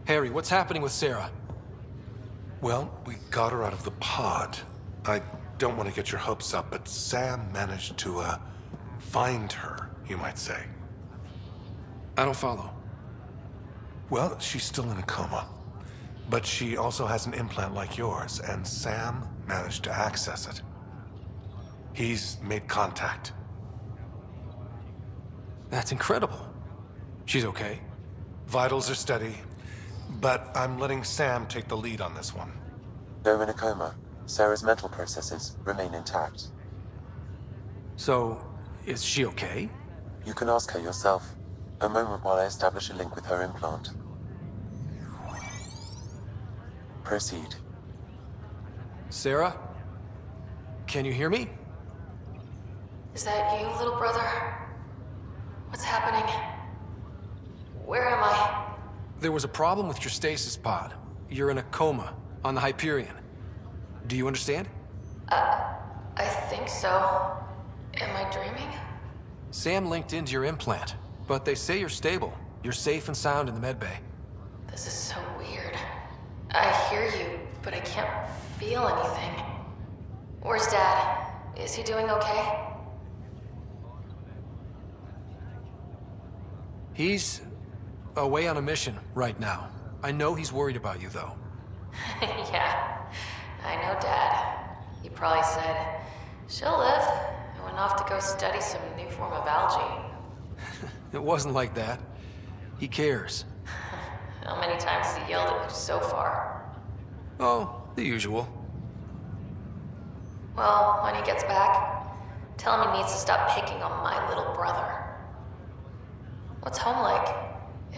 Harry, what's happening with Sara? Well, we got her out of the pod. I don't want to get your hopes up, but Sam managed to, find her, you might say. I don't follow. Well, she's still in a coma. But she also has an implant like yours, and Sam managed to access it. He's made contact. That's incredible. She's okay? Vitals are steady, but I'm letting Sam take the lead on this one. Though in a coma, Sarah's mental processes remain intact. So, is she okay? You can ask her yourself. A moment while I establish a link with her implant. Proceed. Sara? Can you hear me? Is that you, little brother? What's happening? Where am I? There was a problem with your stasis pod. You're in a coma on the Hyperion. Do you understand? I think so. Am I dreaming? Sam linked into your implant, but they say you're stable. You're safe and sound in the medbay. This is so weird. I hear you, but I can't feel anything. Where's Dad? Is he doing okay? He's away on a mission right now. I know he's worried about you, though. Yeah, I know Dad. He probably said, she'll live, and went off to go study some new form of algae. It wasn't like that. He cares. How many times has he yelled at you so far? Oh, the usual. Well, when he gets back, tell him he needs to stop picking on my little brother. What's home like?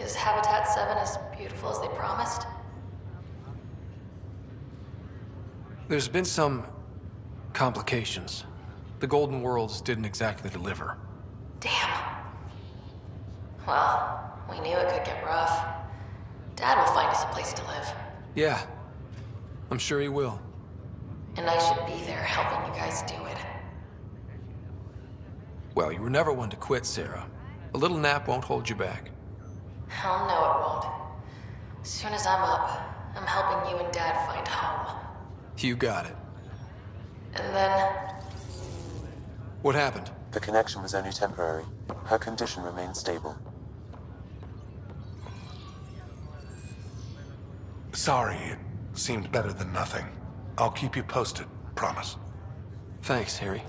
Is Habitat 7 as beautiful as they promised? There's been some complications. The Golden Worlds didn't exactly deliver. Damn. Well, we knew it could get rough. Dad will find us a place to live. Yeah, I'm sure he will. And I should be there helping you guys do it. Well, you were never one to quit, Sara. A little nap won't hold you back. Hell no, it won't. As soon as I'm up, I'm helping you and Dad find home. You got it. And then... What happened? The connection was only temporary. Her condition remained stable. Sorry, it seemed better than nothing. I'll keep you posted, promise. Thanks, Harry.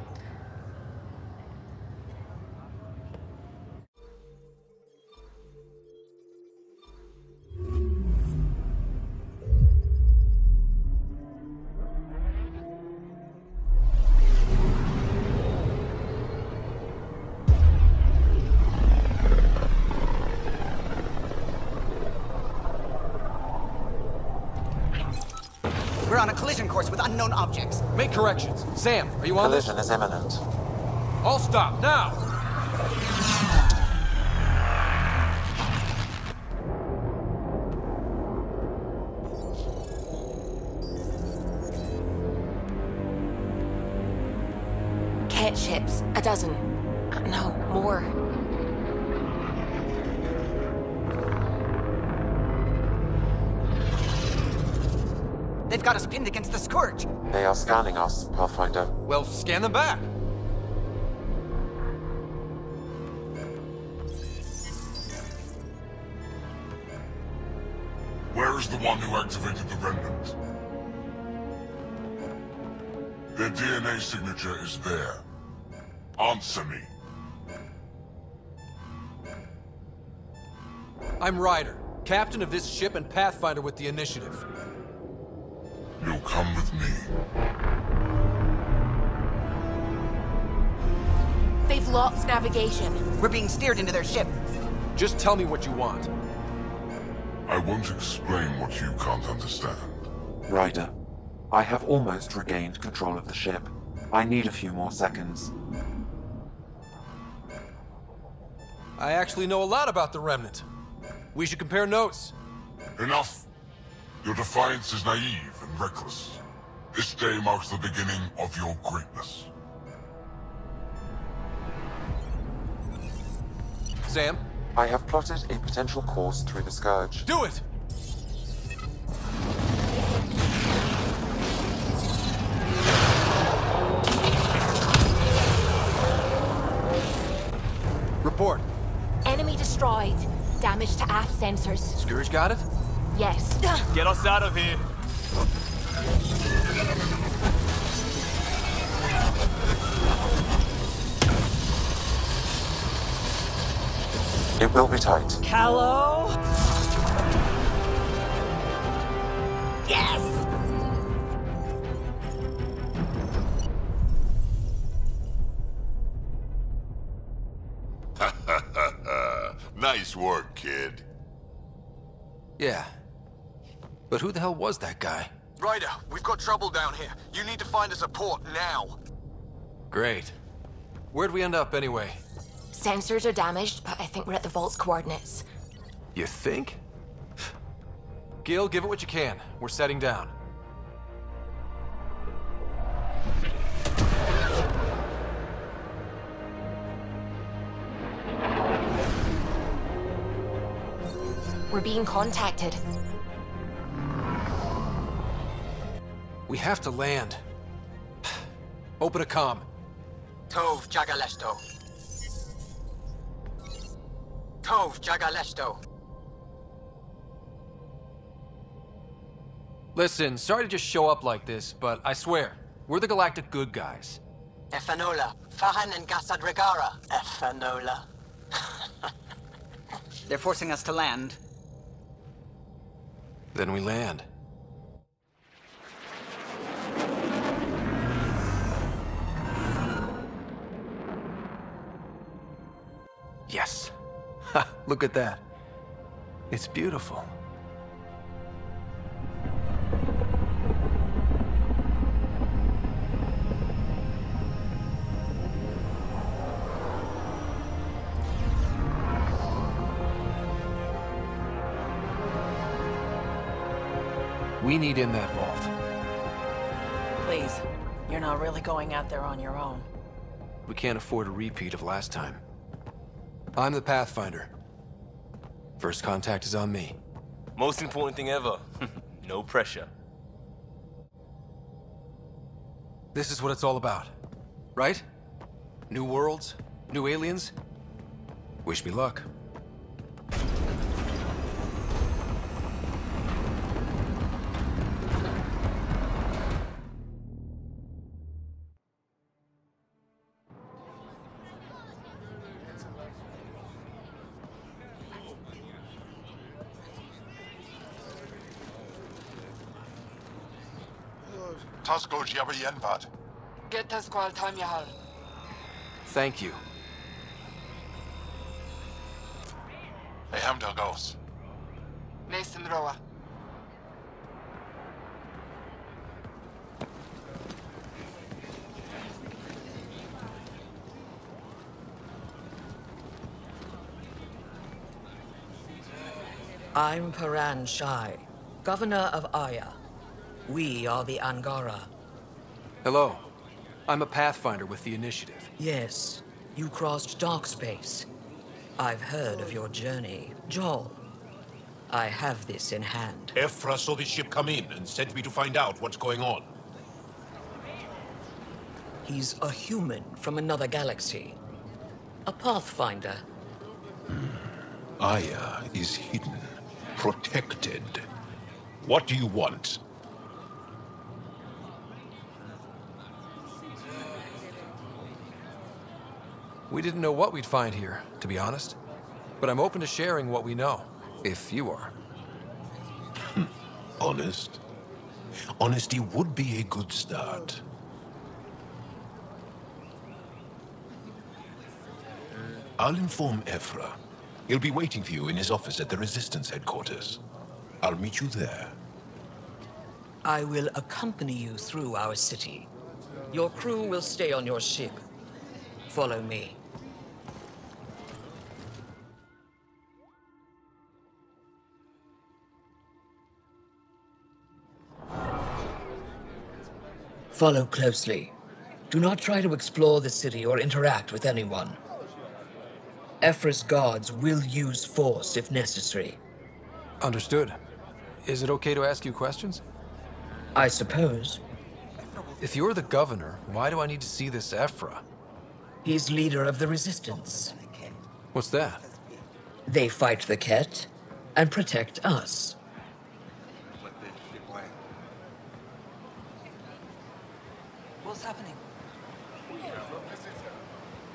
We're on a collision course with unknown objects. Make corrections. Sam, are you on this? Collision is imminent. All stop, now! Kett ships. A dozen. No, more. They've got us pinned against the Scourge. They are scanning us, Pathfinder. Well, scan them back. Where is the one who activated the remnant? Their DNA signature is there. Answer me. I'm Ryder, captain of this ship and Pathfinder with the initiative. You'll come with me. They've lost navigation. We're being steered into their ship. Just tell me what you want. I won't explain what you can't understand. Ryder, I have almost regained control of the ship. I need a few more seconds. I actually know a lot about the Remnant. We should compare notes. Enough! Your defiance is naive and reckless. This day marks the beginning of your greatness. Sam? I have plotted a potential course through the Scourge. Do it! report? Enemy destroyed. Damage to aft sensors. Scourge got it? Yes. Get us out of here. It will be tight. Callow? Yes! Nice work, kid. Yeah. But who the hell was that guy? Ryder, we've got trouble down here. You need to find us a port now. Great. Where'd we end up anyway? Sensors are damaged, but I think we're at the vault's coordinates. You think? Gil, give it what you can. We're setting down. We're being contacted. We have to land. Open a comm. Tov Jagalesto. Tov Jagalesto. Listen, sorry to just show up like this, but I swear, we're the galactic good guys. Efanola. Fahan and Gasadregara. Efanola. They're forcing us to land. Then we land. Yes. Ha, look at that. It's beautiful. We need in that vault. Please, you're not really going out there on your own. We can't afford a repeat of last time. I'm the Pathfinder. First contact is on me. Most important thing ever. No pressure. This is what it's all about, right? New worlds, new aliens. Wish me luck. Scourge jabber yenvat. Get das qual time yahal. Thank you. Hey, Hamdel goes. Nächsten Roa. I'm Paran Shai, Governor of Aya. We are the Angara. Hello. I'm a Pathfinder with the Initiative. Yes, you crossed dark space. I've heard of your journey, Joel. I have this in hand. Ephra saw the ship come in and sent me to find out what's going on. He's a human from another galaxy. A Pathfinder. Aya is hidden, protected. What do you want? We didn't know what we'd find here, to be honest. But I'm open to sharing what we know, if you are. Honest? Honesty would be a good start. I'll inform Ephra. He'll be waiting for you in his office at the Resistance headquarters. I'll meet you there. I will accompany you through our city. Your crew will stay on your ship. Follow me. Follow closely. Do not try to explore the city or interact with anyone. Ephra's guards will use force if necessary. Understood. Is it okay to ask you questions? I suppose. If you're the governor, why do I need to see this Ephra? He's leader of the Resistance. What's that? They fight the Kett and protect us. What's happening?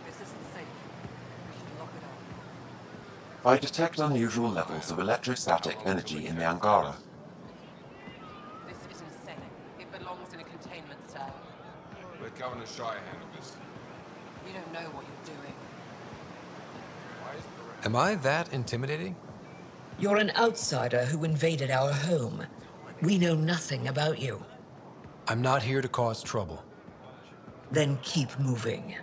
This isn't safe. We should lock it up. I detect unusual levels of electrostatic energy in the Angara. This isn't safe. It belongs in a containment cell. Let Governor Shire handle this. You don't know what you're doing. Am I that intimidating? You're an outsider who invaded our home. We know nothing about you. I'm not here to cause trouble. Then keep moving.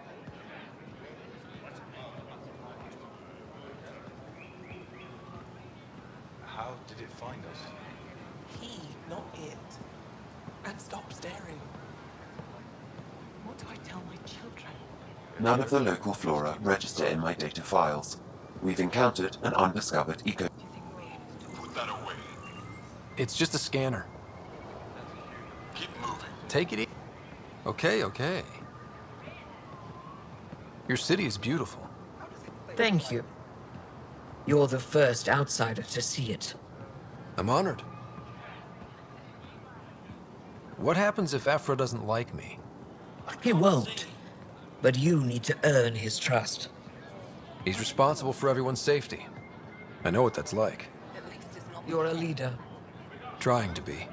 How did it find us? He, not it. And stop staring. What do I tell my children? None of the local flora register in my data files. We've encountered an undiscovered eco. Put that away. It's just a scanner. Keep moving. Take it easy. Okay. Your city is beautiful. Thank you. You're the first outsider to see it. I'm honored. What happens if Ephra doesn't like me? He won't. But you need to earn his trust. He's responsible for everyone's safety. I know what that's like. You're a leader. Trying to be.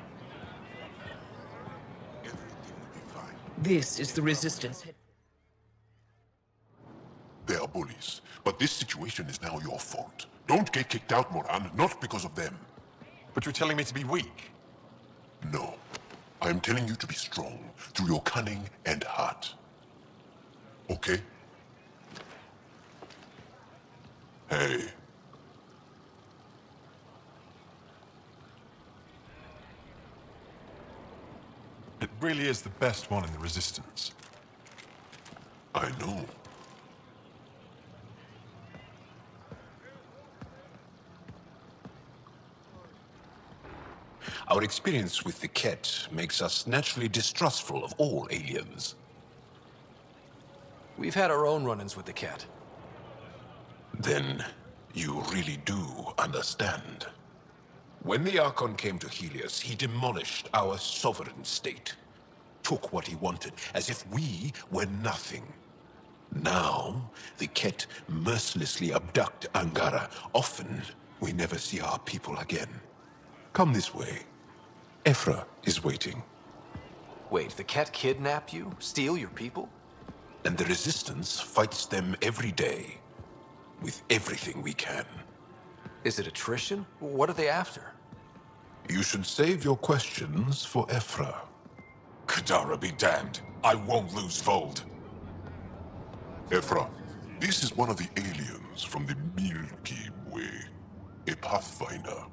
This is the Resistance. They are bullies, but this situation is now your fault. Don't get kicked out, Moran, not because of them. But you're telling me to be weak? No. I am telling you to be strong, through your cunning and heart. Okay? Hey. It really is the best one in the Resistance. I know. Our experience with the Kett makes us naturally distrustful of all aliens. We've had our own run-ins with the Kett. Then you really do understand. When the Archon came to Helios, he demolished our sovereign state. Took what he wanted, as if we were nothing. Now, the Kett mercilessly abduct Angara. Often, we never see our people again. Come this way. Ephra is waiting. Wait, the Kett kidnap you? Steal your people? And the Resistance fights them every day. With everything we can. Is it attrition? What are they after? You should save your questions for Ephra. Kadara be damned. I won't lose Vold. Ephra, this is one of the aliens from the Milky Way. A Pathfinder.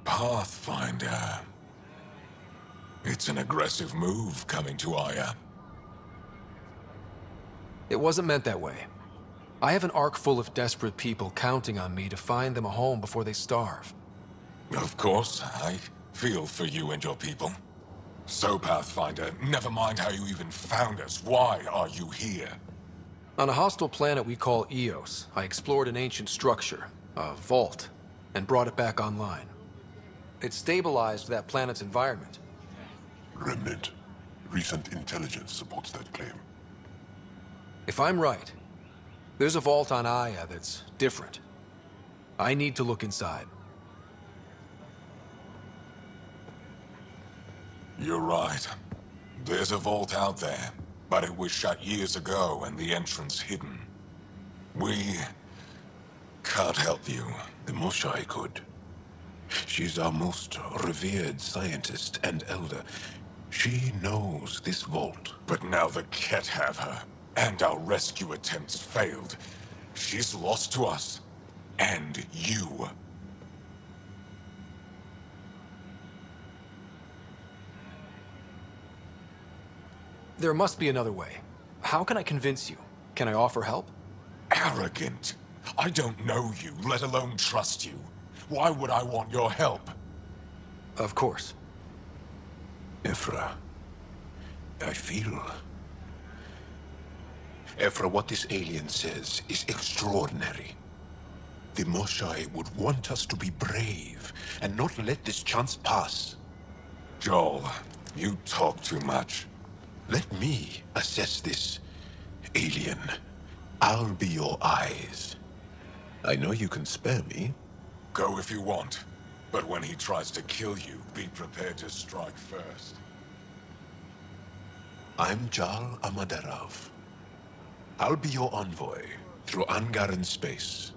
Pathfinder. It's an aggressive move coming to Aya. It wasn't meant that way. I have an ark full of desperate people counting on me to find them a home before they starve. Of course, I feel for you and your people. So, Pathfinder, never mind how you even found us. Why are you here? On a hostile planet we call Eos, I explored an ancient structure, a vault, and brought it back online. It stabilized that planet's environment. Remnant. Recent intelligence supports that claim. If I'm right, there's a vault on Aya that's different. I need to look inside. You're right. There's a vault out there, but it was shut years ago and the entrance hidden. We can't help you. The Moshai could. She's our most revered scientist and elder. She knows this vault. But now the Kett have her, and our rescue attempts failed. She's lost to us, and you. There must be another way. How can I convince you? Can I offer help? Arrogant. I don't know you, let alone trust you. Why would I want your help? Of course. Ephra, I feel Ephra, what this alien says is extraordinary. The Moshae would want us to be brave and not let this chance pass. Joel, you talk too much. Let me assess this, alien. I'll be your eyes. I know you can spare me. Go if you want. But when he tries to kill you, be prepared to strike first. I'm Jal Amaderov. I'll be your envoy through Angara in space.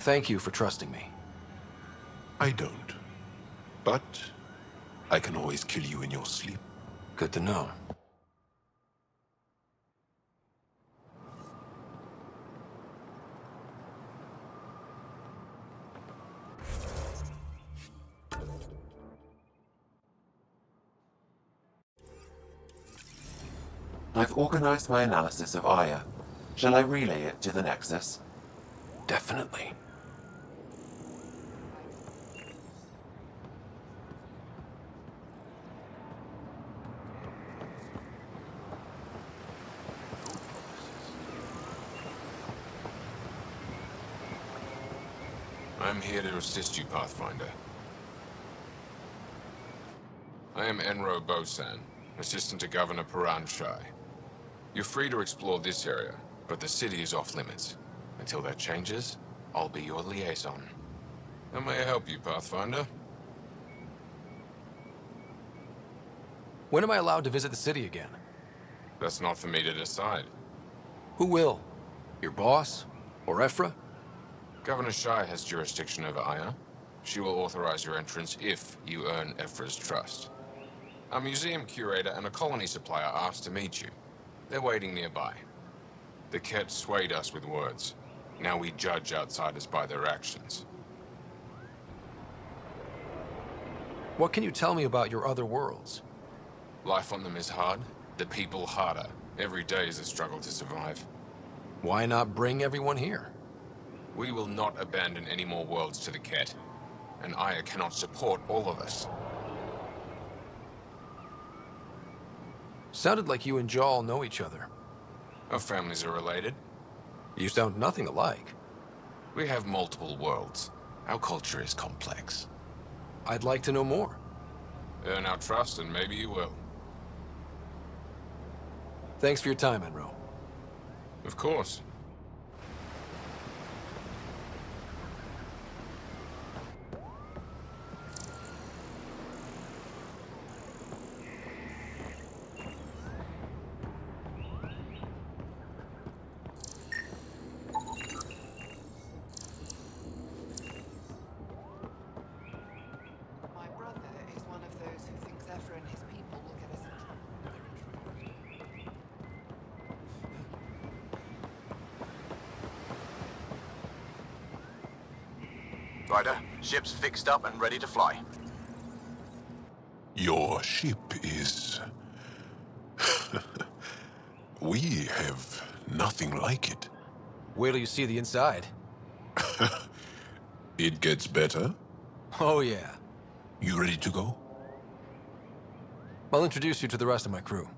Thank you for trusting me. I don't. But I can always kill you in your sleep. Good to know. I've organized my analysis of Aya. Shall I relay it to the Nexus? Definitely. I'm here to assist you, Pathfinder. I am Enro Bosan, assistant to Governor Paran Shai. You're free to explore this area, but the city is off limits. Until that changes, I'll be your liaison. How may I help you, Pathfinder? When am I allowed to visit the city again? That's not for me to decide. Who will? Your boss? Or Ephra? Governor Shai has jurisdiction over Aya. She will authorize your entrance if you earn Ephra's trust. A museum curator and a colony supplier asked to meet you. They're waiting nearby. The Kett swayed us with words. Now we judge outsiders by their actions. What can you tell me about your other worlds? Life on them is hard, the people harder. Every day is a struggle to survive. Why not bring everyone here? We will not abandon any more worlds to the Kett. And Aya cannot support all of us. Sounded like you and Jal know each other. Our families are related. You sound nothing alike. We have multiple worlds. Our culture is complex. I'd like to know more. Earn our trust and maybe you will. Thanks for your time, Enro. Of course. Ryder, ship's fixed up and ready to fly. Your ship is... We have nothing like it. Wait till you see the inside. It gets better? Oh, yeah. You ready to go? I'll introduce you to the rest of my crew.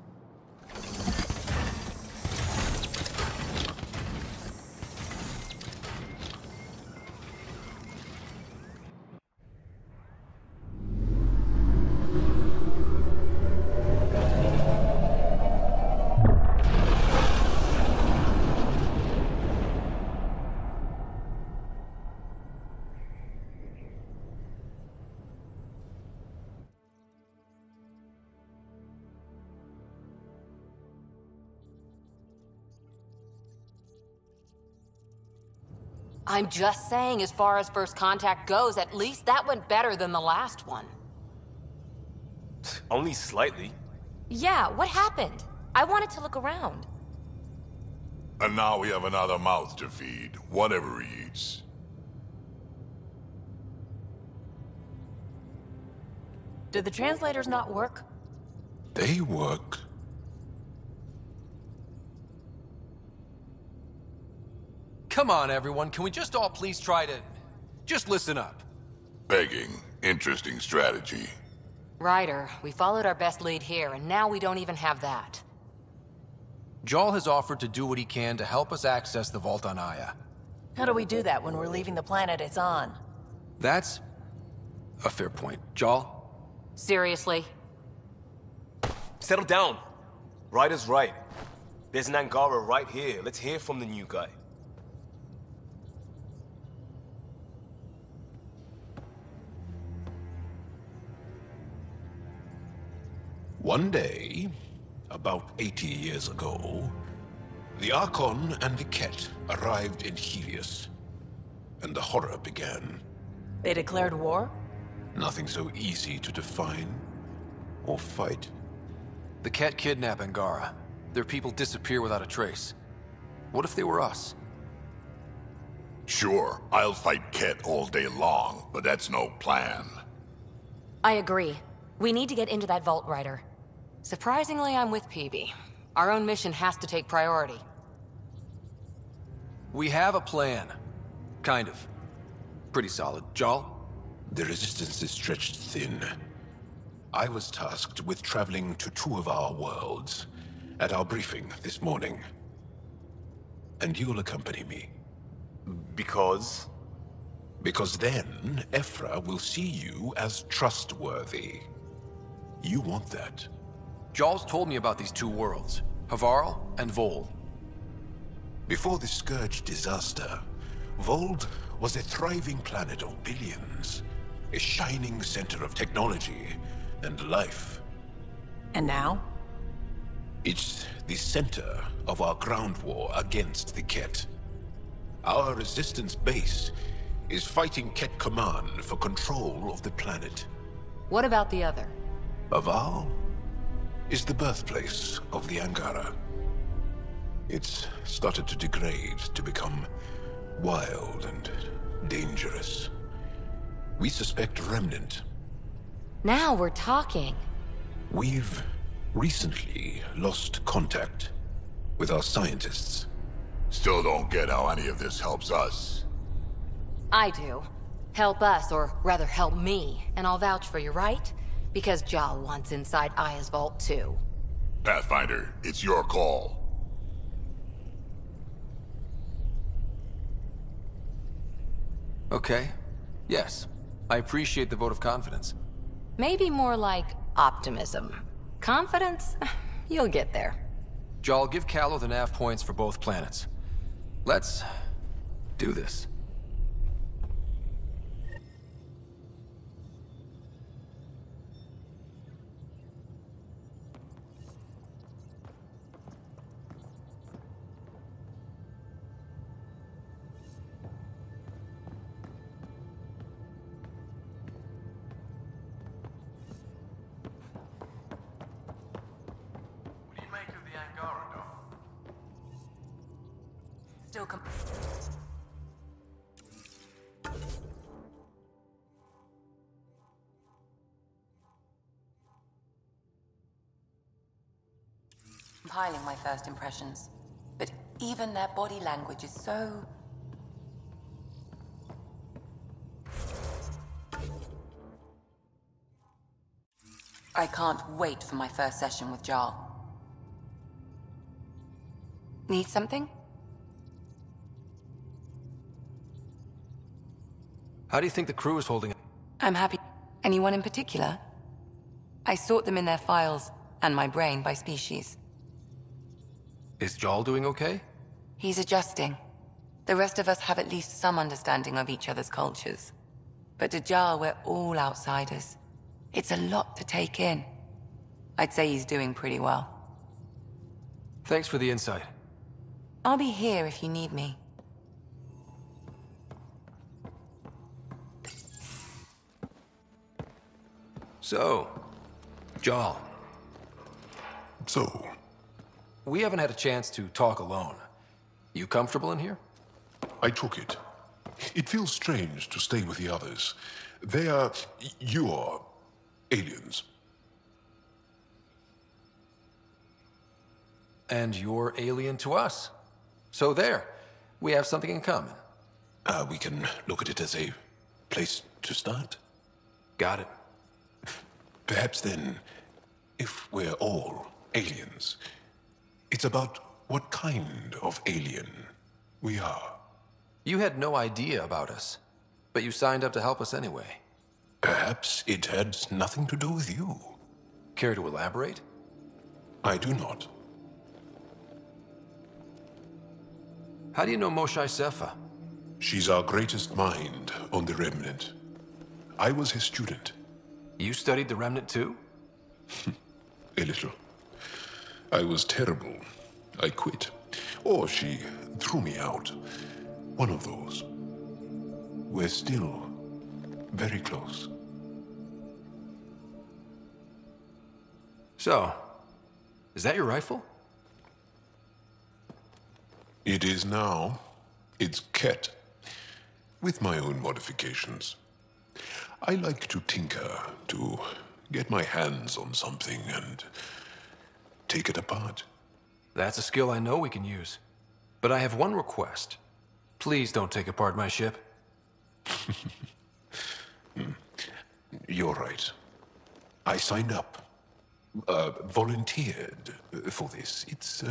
I'm just saying, as far as first contact goes, at least that went better than the last one. Only slightly. Yeah, what happened? I wanted to look around. And now we have another mouth to feed, whatever he eats. Did the translators not work? They work. Come on, everyone. Can we just all please try to... just listen up? Begging. Interesting strategy. Ryder, we followed our best lead here, and now we don't even have that. Jarl has offered to do what he can to help us access the vault on Aya. How do we do that when we're leaving the planet it's on? That's a fair point. Jarl? Seriously? Settle down. Right is right. There's an Angara right here. Let's hear from the new guy. One day, about 80 years ago, the Archon and the Kett arrived in Helios, and the horror began. They declared war? Nothing so easy to define or fight. The Kett kidnap Angara. Their people disappear without a trace. What if they were us? Sure, I'll fight Kett all day long, but that's no plan. I agree. We need to get into that vault, Ryder. Surprisingly, I'm with PB. Our own mission has to take priority. We have a plan. Kind of. Pretty solid. Jarl? The resistance is stretched thin. I was tasked with traveling to two of our worlds at our briefing this morning. And you'll accompany me. Because? Because then, Ephra will see you as trustworthy. You want that. Jarl's told me about these two worlds, Havarl and Vold. Before the Scourge disaster, Vold was a thriving planet of billions, a shining center of technology and life. And now? It's the center of our ground war against the Kett. Our resistance base is fighting Kett Command for control of the planet. What about the other? Havarl is the birthplace of the Angara. It's started to degrade, to become wild and dangerous. We suspect a remnant. Now we're talking. We've recently lost contact with our scientists. Still don't get how any of this helps us. I do. Help us, or rather help me, and I'll vouch for you, right? Because Jarl wants inside Aya's vault too. Pathfinder, it's your call. Okay. Yes. I appreciate the vote of confidence. Maybe more like optimism. Confidence? You'll get there. Jarl, give Callow the nav points for both planets. Let's do this. Still compiling my first impressions, but even their body language is so... I can't wait for my first session with Jarl. Need something? How do you think the crew is holding it? I'm happy. Anyone in particular? I sort them in their files, and my brain by species. Is Jarl doing okay? He's adjusting. The rest of us have at least some understanding of each other's cultures. But to Jarl, we're all outsiders. It's a lot to take in. I'd say he's doing pretty well. Thanks for the insight. I'll be here if you need me. So, Jarl. So? We haven't had a chance to talk alone. You comfortable in here? I took it. It feels strange to stay with the others. They are... you are... aliens. And you're alien to us. So there. We have something in common. We can look at it as a place to start. Got it. Perhaps then, if we're all aliens, it's about what kind of alien we are. You had no idea about us, but you signed up to help us anyway. Perhaps it had nothing to do with you. Care to elaborate? I do not. How do you know Moshae Sefa? She's our greatest mind on the Remnant. I was his student. You studied the Remnant too? A little. I was terrible. I quit. Or she threw me out. One of those. We're still very close. So, is that your rifle? It is now. It's Kett. With my own modifications. I like to tinker, to get my hands on something and take it apart. That's a skill I know we can use. But I have one request. Please don't take apart my ship. You're right. I signed up. Volunteered for this. It's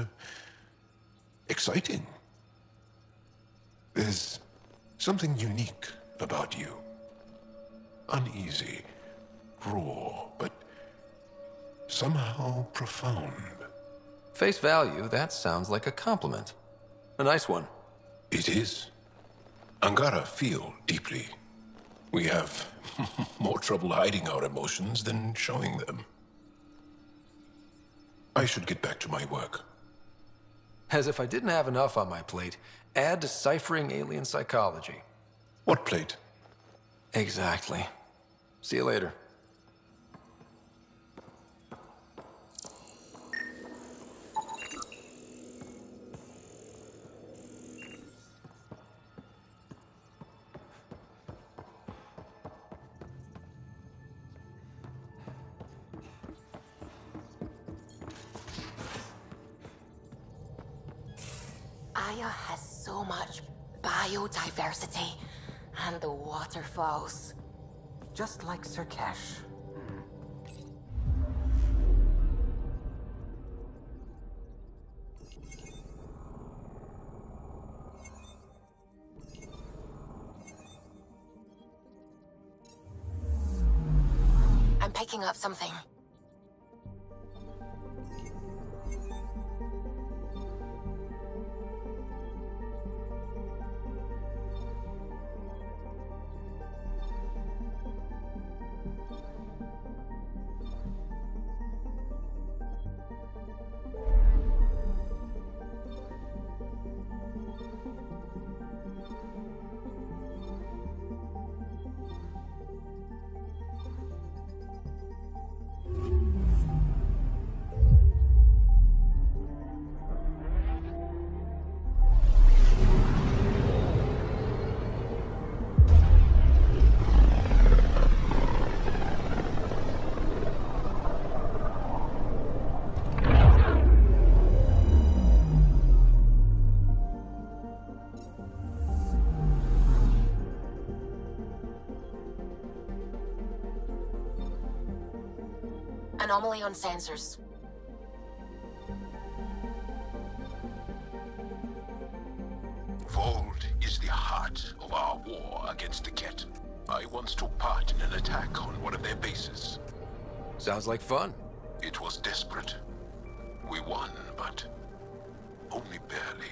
exciting. There's something unique about you. Uneasy, raw, but somehow profound. Face value, that sounds like a compliment. A nice one. It is. Angara feel deeply. We have more trouble hiding our emotions than showing them. I should get back to my work. As if I didn't have enough on my plate, add deciphering alien psychology. What plate? Exactly. See you later. Aya has so much biodiversity and the waterfalls. Just like Sirkesh. I'm picking up something. Anomaly on sensors. Vault is the heart of our war against the Kett. I once took part in an attack on one of their bases. Sounds like fun. It was desperate. We won, but only barely.